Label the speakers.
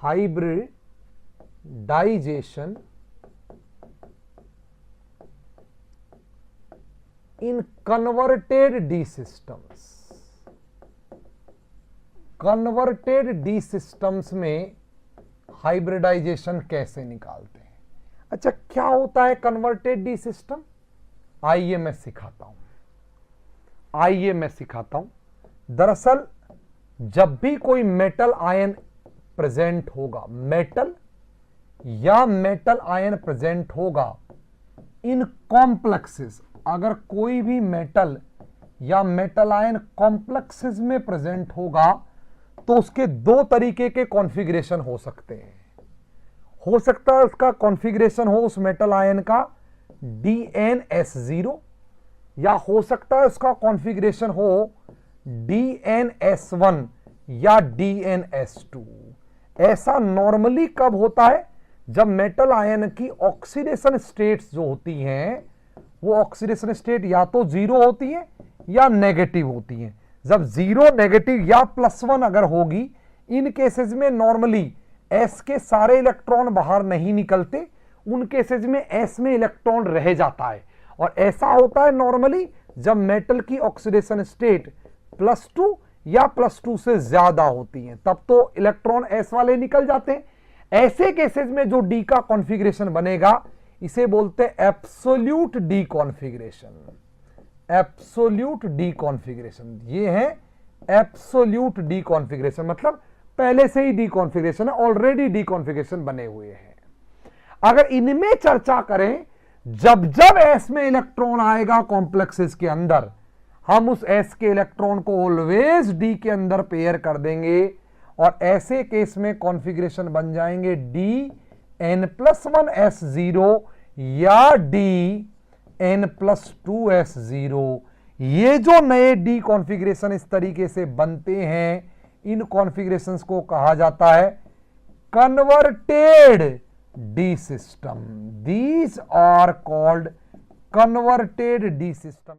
Speaker 1: hybridization in converted D systems। Converted D systems में hybridisation कैसे निकालते हैं? अच्छा, क्या होता है कन्वर्टेड डी सिस्टम? आइए मैं सिखाता हूं। दरअसल जब भी कोई मेटल आयन प्रेजेंट होगा, मेटल आयन प्रेजेंट होगा इन कॉम्प्लेक्सेस, अगर कोई भी मेटल या मेटल आयन कॉम्प्लेक्सेस में प्रेजेंट होगा तो उसके दो तरीके के कॉन्फ़िगरेशन हो सकते हैं। हो सकता है उसका कॉन्फ़िगरेशन हो उस मेटल आयन का DnS0, या हो सकता है उसका कॉन्फ़िगरेशन हो DnS1 या DnS2। ऐसा नॉर्मली कब होता है? जब मेटल आयन की ऑक्सीडेशन स्टेट्स जो होती हैं वो ऑक्सीडेशन स्टेट या तो जीरो होती है या नेगेटिव होती है। जब जीरो, नेगेटिव या +1 अगर होगी, इन केसेस में नॉर्मली S के सारे इलेक्ट्रॉन बाहर नहीं निकलते, उन केसेस में S में इलेक्ट्रॉन रह जाता है। और ऐसा होता है नॉर्मली जब मेटल की ऑक्सीडेशन स्टेट +2 या +2 से ज्यादा होती है, तब तो इलेक्ट्रॉन S वाले निकल जाते हैं। ऐसे केसेस में जो D का कॉन्फ़िगरेशन बनेगा इसे बोलते हैं absolute D configuration. Absolute D configuration, ये है एब्सोल्यूट डी कॉन्फ़िगरेशन, मतलब पहले से ही डी कॉन्फ़िगरेशन है, ऑलरेडी डी कॉन्फ़िगरेशन बने हुए हैं। अगर इनमें चर्चा करें, जब जब S में इलेक्ट्रॉन आएगा कॉम्प्लेक्सेस के अंदर, हम उस S के इलेक्ट्रॉन को ऑलवेज D के अंदर पेयर कर देंगे और ऐसे केस में कॉन्फ़िगरेशन बन जाएंगे DN+1S0 या DN+2S0। ये जो नए डी कॉन्फ़िगरेशन इस तरीके से बनते हैं, इन कॉन्फ़िगरेशंस को कहा जाता है converted the system. These are called converted the system.